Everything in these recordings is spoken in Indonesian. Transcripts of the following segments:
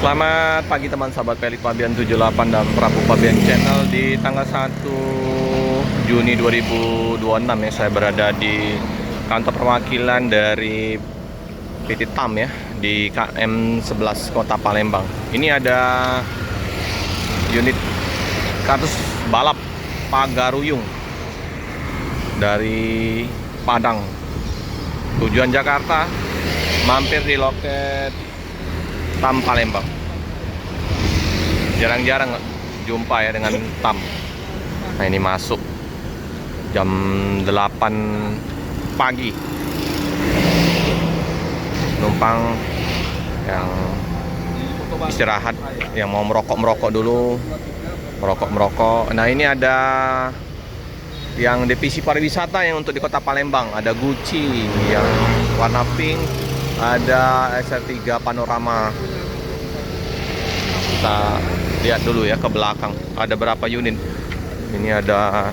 Selamat pagi teman sahabat Pelik Pabian 78 dan Prabu Pabian Channel. Di tanggal 1 Juni 2026 ya, saya berada di kantor perwakilan dari PT TAM ya, di KM 11 Kota Palembang. Ini ada unit kartus balap Pagaruyung dari Padang, tujuan Jakarta, mampir di loket TAM Palembang. Jarang-jarang jumpa ya dengan TAM. Nah, ini masuk jam 8 pagi. Penumpang yang istirahat, yang mau merokok dulu, merokok. Nah, ini ada yang divisi pariwisata yang untuk di Kota Palembang. Ada Gucci yang warna pink, ada SR3 panorama. Kita lihat dulu ya ke belakang, ada berapa unit. Ini ada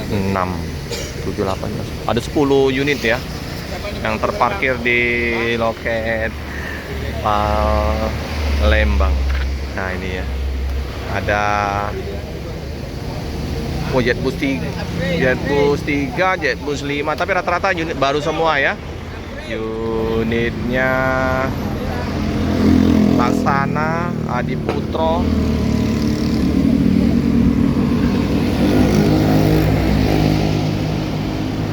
6, 7, 8, ada 10 unit ya yang terparkir di loket Palembang. Nah, ini ya, ada Jetbus 3, Jetbus 5, tapi rata-rata unit baru semua ya. Unitnya Laksana, Adiputro,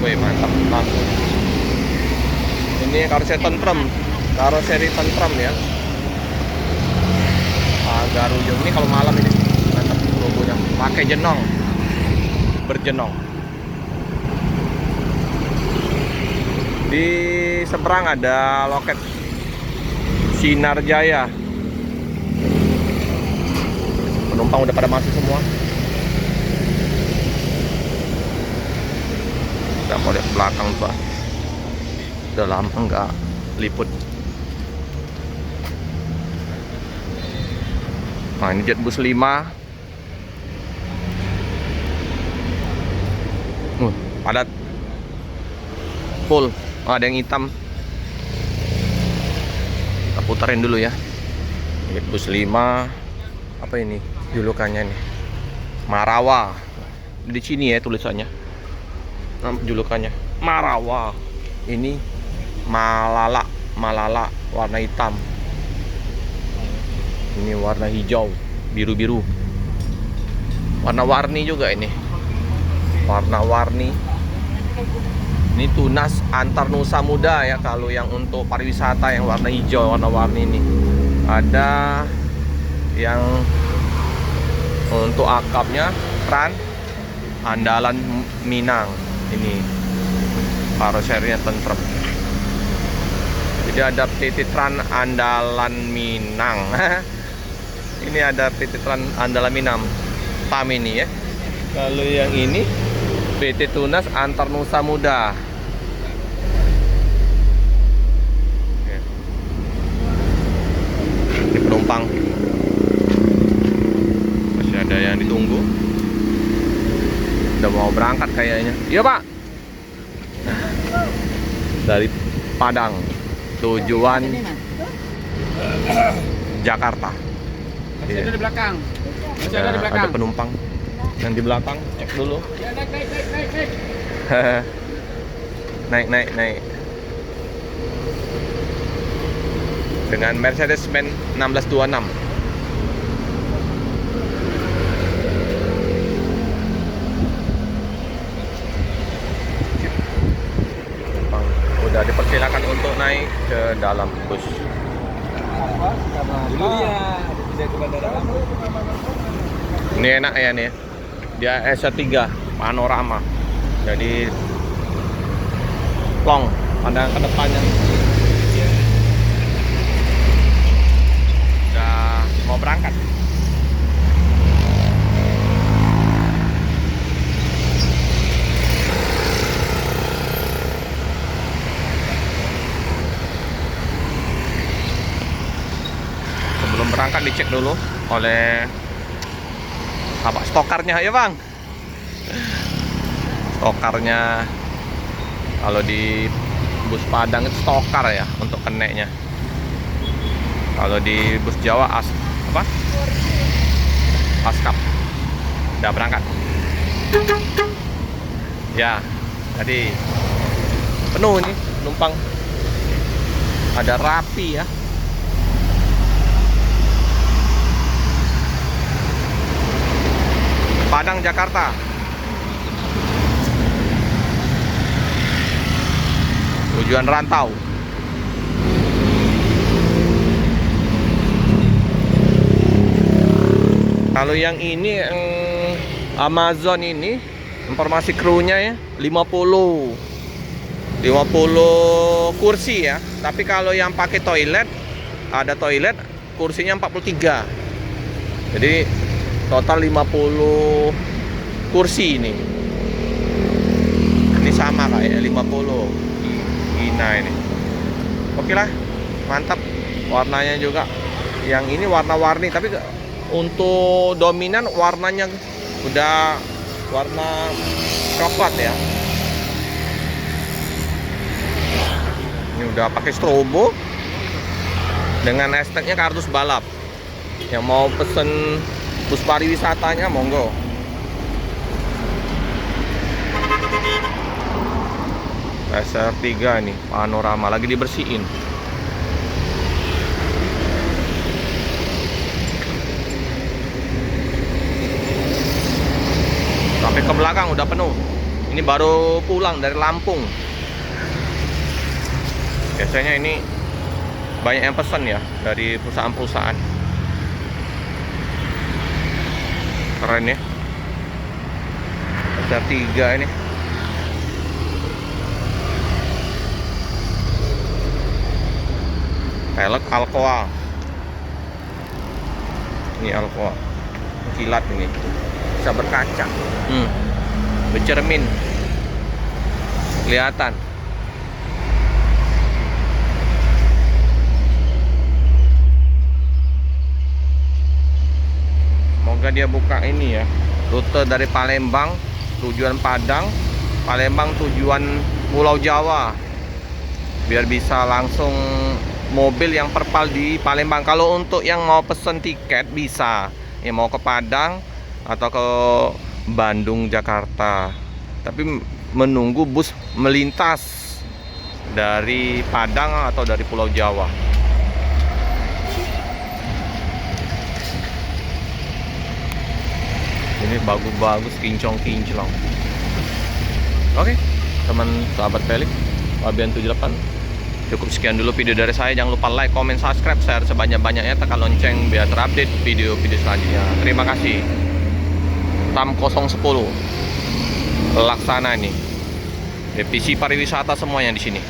wih mantap banget. Ini karoseri tentrem ya, Pagaruyung. Ini kalau malam ini mantap logonya, pakai jenong, berjenong. Di seberang ada loket Sinar Jaya. Penumpang udah pada masuk semua. Kita mau lihat belakang tuh. Udah lama nggak liput. Nah, ini Jetbus 5. Padat. Full. Ada yang hitam. Kita putarin dulu ya. Jetbus 5. Apa ini julukannya nih? Marawa. Di sini ya tulisannya. Julukannya Marawa. Ini Malala warna hitam. Ini warna hijau, biru-biru. Warna-warni juga ini. Warna-warni. Ini Tunas Antar Nusa Muda ya, kalau yang untuk pariwisata yang warna hijau, warna-warni ini. Ada yang untuk akapnya Tran Andalan Minang. Ini karoserinya tentrem. Jadi ada PT Tran Andalan Minang. Ini ada PT Tran Andalan Minang TAM ini ya. Kalau yang ini PT Tunas Antar Nusa Muda. Ini penumpang masih ada yang ditunggu. Udah mau berangkat kayaknya. Iya Pak. Dari Padang, tujuan Jakarta. Masih ada di belakang. Masih ada di belakang. Ada penumpang yang di belakang, cek dulu. Ya, naik. naik dengan Mercedes-Benz 1626. Udah dipersilakan untuk naik ke dalam bus. Dulu ya, bisa ke bandara. Ini enak ya nih. Dia SR3 panorama. Jadi long, pandang ke depannya. Udah mau berangkat. Sebelum berangkat dicek dulu oleh apa stokarnya ya Bang. Stokarnya kalau di bus Padang itu stokar ya untuk keneknya. Kalau di bus Jawa apa? Askap. Udah berangkat. Ya, tadi penuh nih penumpang. Ada rapi ya. Padang, Jakarta. Tujuan rantau. Kalau yang ini Amazon ini informasi krunya ya 50 kursi ya. Tapi kalau yang pakai toilet, ada toilet, kursinya 43. Jadi total 50 kursi ini. Ini sama kayak 50. Gina ini. Oke lah, mantap. Warnanya juga yang ini warna-warni, tapi untuk dominan warnanya udah warna coklat ya. Ini udah pakai strobo dengan hashtagnya kardus balap. Yang mau pesen bus pariwisatanya monggo. SR3 nih panorama lagi dibersihin. Sampai ke belakang udah penuh. Ini baru pulang dari Lampung. Biasanya ini banyak yang pesen ya dari perusahaan-perusahaan. Keren ya. SR3 ini. Pelek Alcoa. Ini Alcoa. Kilat ini. Bisa berkaca. Bercermin. Kelihatan. Semoga dia buka ini ya. Rute dari Palembang tujuan Padang, Palembang tujuan Pulau Jawa. Biar bisa langsung mobil yang perpal di Palembang. Kalau untuk yang mau pesen tiket bisa ya, mau ke Padang atau ke Bandung, Jakarta, tapi menunggu bus melintas dari Padang atau dari Pulau Jawa. Ini bagus-bagus, kinclong-kinclong. Oke, teman sahabat Felix Fabian 78. Cukup sekian dulu video dari saya. Jangan lupa like, comment, subscribe, share sebanyak-banyaknya, tekan lonceng biar terupdate video-video selanjutnya. Terima kasih. TAM 010 Laksana nih. Divisi pariwisata semuanya di sini.